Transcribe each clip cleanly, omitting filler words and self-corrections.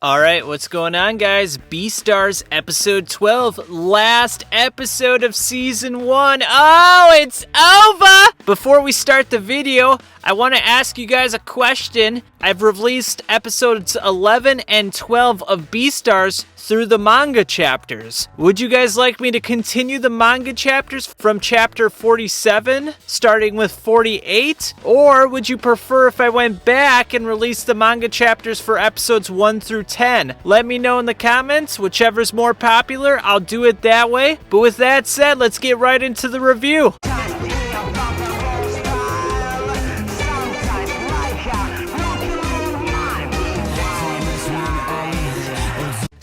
Alright, what's going on, guys? Beastars episode 12, last episode of season 1. Oh, it's over! Before we start the video, I want to ask you guys a question. I've released episodes 11 and 12 of Beastars through the manga chapters. Would you guys like me to continue the manga chapters from chapter 47, starting with 48? Or would you prefer if I went back and released the manga chapters for episodes 1 through 10? Let me know in the comments. Whichever's more popular, I'll do it that way. But with that said, let's get right into the review.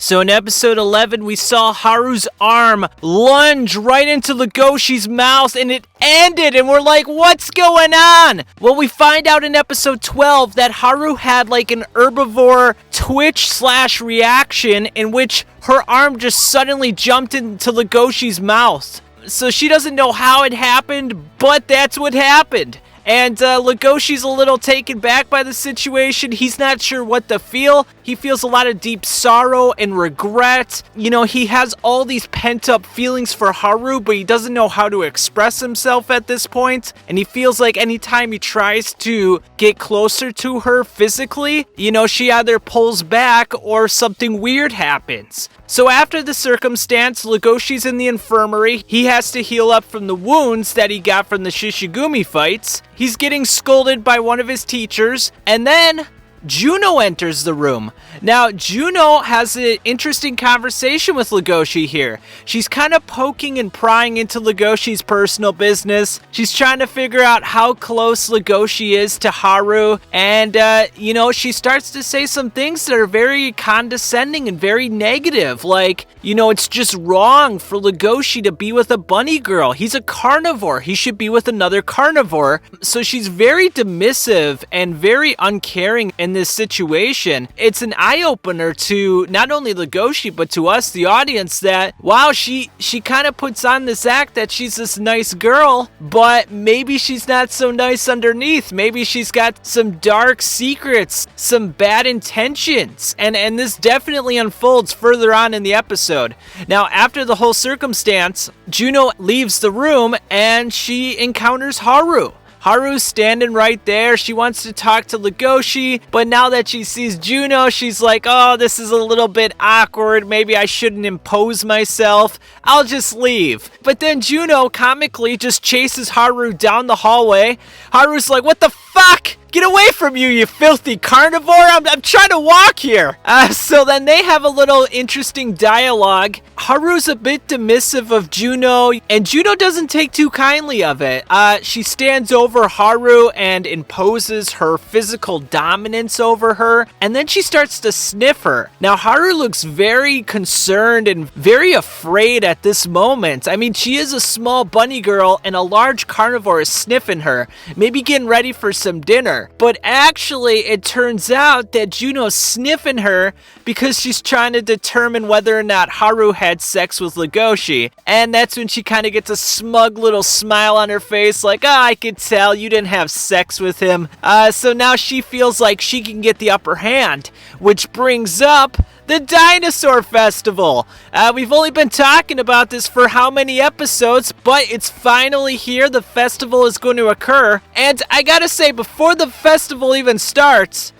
So in episode 11, we saw Haru's arm lunge right into Legoshi's mouth, and it ended, and we're like, what's going on? Well, we find out in episode 12 that Haru had like an herbivore twitch/reaction in which her arm just suddenly jumped into Legoshi's mouth. So she doesn't know how it happened, but that's what happened. And Legoshi's a little taken back by the situation. He's not sure what to feel. He feels a lot of deep sorrow and regret. You know, he has all these pent-up feelings for Haru, but he doesn't know how to express himself at this point. And he feels like anytime he tries to get closer to her physically, you know, she either pulls back or something weird happens. So after the circumstance, Legoshi's in the infirmary. He has to heal up from the wounds that he got from the Shishigumi fights. He's getting scolded by one of his teachers, and then Juno enters the room. Now, Juno has an interesting conversation with Legoshi here. She's kind of poking and prying into Legoshi's personal business. She's trying to figure out how close Legoshi is to Haru. And, you know, she starts to say some things that are very condescending and very negative. Like, you know, it's just wrong for Legoshi to be with a bunny girl. He's a carnivore. He should be with another carnivore. So she's very dismissive and very uncaring in this situation. It's an eye-opener to not only Legoshi but to us, the audience, that wow, she kind of puts on this act that she's this nice girl, but maybe she's not so nice underneath. Maybe she's got some dark secrets, some bad intentions, and this definitely unfolds further on in the episode. Now, after the whole circumstance, Juno leaves the room and she encounters Haru. Haru's standing right there. She wants to talk to Legoshi, but now that she sees Juno, she's like, oh, this is a little bit awkward. Maybe I shouldn't impose myself. I'll just leave. But then Juno comically just chases Haru down the hallway. Haru's like, what the fuck? Get away from you, you filthy carnivore! I'm trying to walk here! So then they have a little interesting dialogue. Haru's a bit dismissive of Juno, and Juno doesn't take too kindly of it. She stands over Haru and imposes her physical dominance over her, and then she starts to sniff her. Now, Haru looks very concerned and very afraid at this moment. I mean, she is a small bunny girl, and a large carnivore is sniffing her, maybe getting ready for some dinner. But actually, it turns out that Juno's sniffing her because she's trying to determine whether or not Haru had sex with Legoshi. And that's when she kind of gets a smug little smile on her face, like, oh, I could tell you didn't have sex with him. So now she feels like she can get the upper hand, which brings up the Dinosaur Festival. We've only been talking about this for how many episodes, but it's finally here. The festival is going to occur. And I gotta say, before the festival even starts,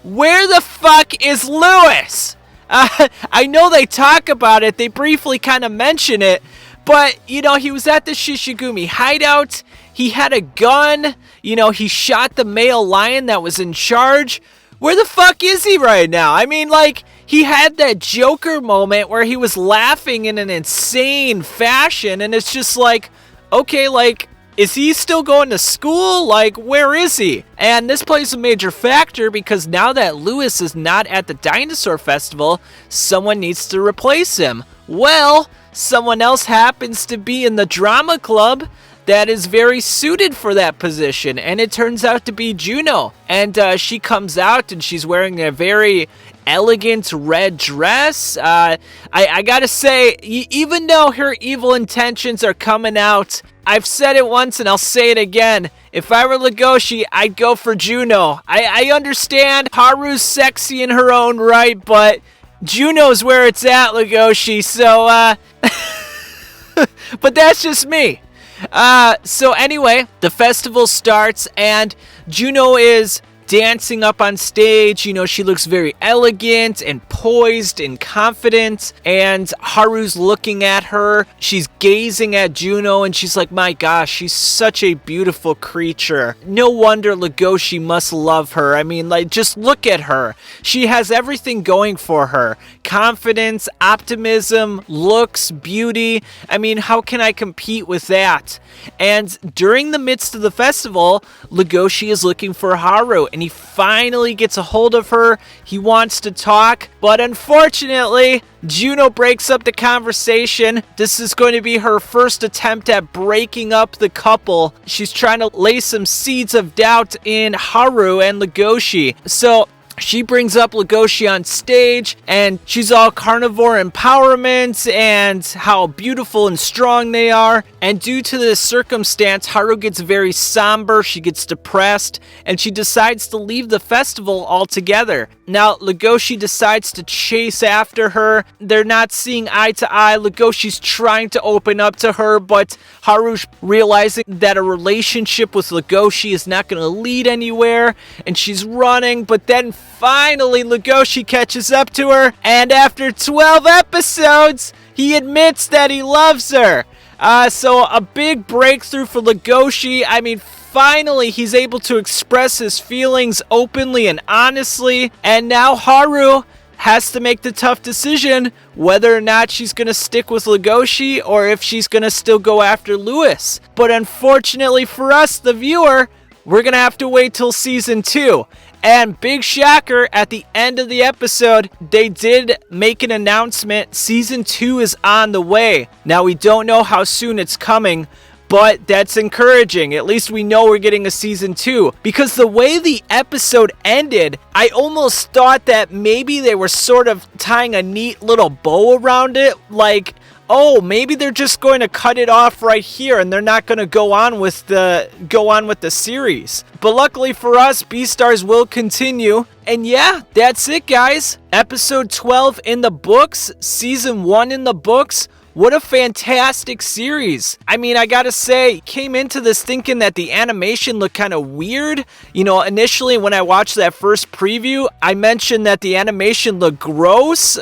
where the fuck is Lewis? I know they talk about it. They briefly kind of mention it. But, you know, he was at the Shishigumi hideout. He had a gun. You know, he shot the male lion that was in charge. Where the fuck is he right now? I mean, like, he had that Joker moment where he was laughing in an insane fashion, and it's just like, okay, like, is he still going to school? Like, where is he? And this plays a major factor because now that Lewis is not at the Dinosaur Festival, someone needs to replace him. Well, someone else happens to be in the drama club. that is very suited for that position, and it turns out to be Juno. And she comes out and she's wearing a very elegant red dress. I gotta say, even though her evil intentions are coming out, I've said it once and I'll say it again. If I were Legoshi, I'd go for Juno. I understand Haru's sexy in her own right, but Juno's where it's at, Legoshi. So, but that's just me. So anyway, the festival starts and Juno is dancing up on stage. You know, she looks very elegant and poised and confident, and Haru's looking at her. She's gazing at Juno and she's like, my gosh, she's such a beautiful creature. No wonder Legoshi must love her. I mean, like, just look at her. She has everything going for her. Confidence, optimism, looks, beauty. I mean, how can I compete with that? And during the midst of the festival, Legoshi is looking for Haru, and he finally gets a hold of her. He wants to talk, but unfortunately, Juno breaks up the conversation. This is going to be her first attempt at breaking up the couple. She's trying to lay some seeds of doubt in Haru and Legoshi. So she brings up Legoshi on stage, and she's all carnivore empowerment and how beautiful and strong they are. And due to this circumstance, Haru gets very somber, she gets depressed, and she decides to leave the festival altogether. Now, Legoshi decides to chase after her. They're not seeing eye to eye. Legoshi's trying to open up to her, but Haru's realizing that a relationship with Legoshi is not going to lead anywhere, and she's running, but then finally, Legoshi catches up to her, and after 12 episodes, he admits that he loves her. So a big breakthrough for Legoshi. I mean, finally, he's able to express his feelings openly and honestly, and now Haru has to make the tough decision whether or not she's going to stick with Legoshi or if she's going to still go after Lewis. But unfortunately for us, the viewer, we're going to have to wait till season 2. And big shocker, at the end of the episode, they did make an announcement. Season 2 is on the way. Now, we don't know how soon it's coming, but that's encouraging. At least we know we're getting a season 2. Because the way the episode ended, I almost thought that maybe they were sort of tying a neat little bow around it. Like, oh, maybe they're just going to cut it off right here and they're not going to go on with the series. But luckily for us, Beastars will continue. And yeah, that's it, guys. Episode 12 in the books, season 1 in the books. What a fantastic series. I mean, I gotta say, came into this thinking that the animation looked kind of weird. You know, initially when I watched that first preview, I mentioned that the animation looked gross.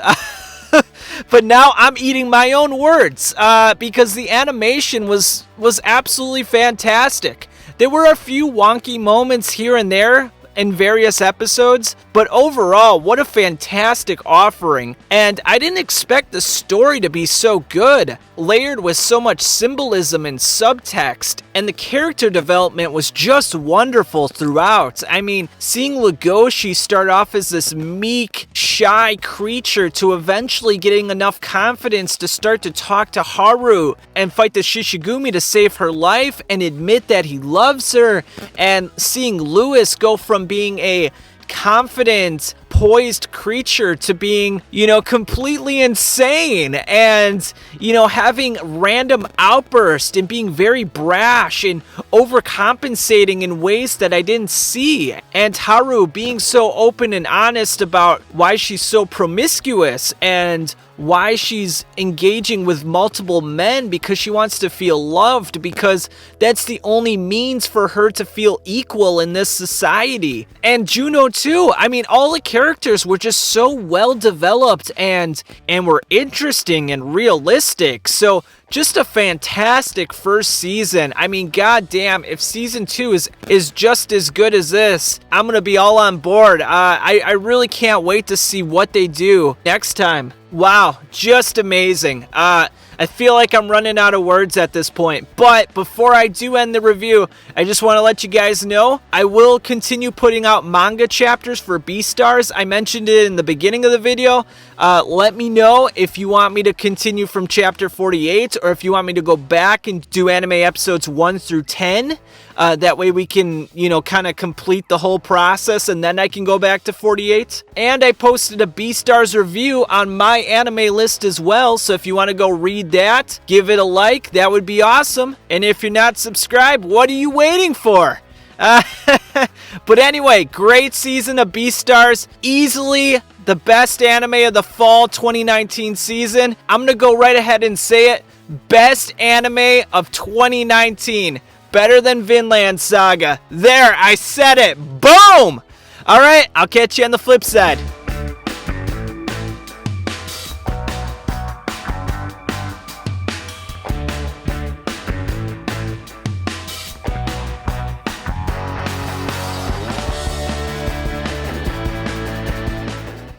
But now I'm eating my own words because the animation was absolutely fantastic. There were a few wonky moments here and there in various episodes, but overall, what a fantastic offering. And I didn't expect the story to be so good, layered with so much symbolism and subtext, and the character development was just wonderful throughout. I mean, seeing Legoshi start off as this meek, shy creature to eventually getting enough confidence to start to talk to Haru and fight the Shishigumi to save her life and admit that he loves her, and seeing Lewis go from being a confident, poised creature to being, you know, completely insane and, you know, having random outbursts and being very brash and overcompensating in ways that I didn't see. And Haru being so open and honest about why she's so promiscuous and why she's engaging with multiple men because she wants to feel loved, because that's the only means for her to feel equal in this society. And Juno too. I mean, all the characters were just so well developed and were interesting and realistic. So just a fantastic first season. I mean, goddamn, if season 2 is just as good as this, I'm gonna be all on board. I really can't wait to see what they do next time. Wow, just amazing. I I feel like I'm running out of words at this point. But before I do end the review, I just want to let you guys know I will continue putting out manga chapters for Beastars. I mentioned it in the beginning of the video. Let me know if you want me to continue from chapter 48 or if you want me to go back and do anime episodes 1 through 10. That way we can, kind of complete the whole process and then I can go back to 48. And I posted a Beastars review on my anime list as well. So if you want to go read that, give it a like. That would be awesome. And if you're not subscribed, what are you waiting for? But anyway, great season of Beastars. Easily the best anime of the fall 2019 season. I'm going to go right ahead and say it. Best anime of 2019. Better than Vinland Saga. There, I said it. Boom! Alright, I'll catch you on the flip side.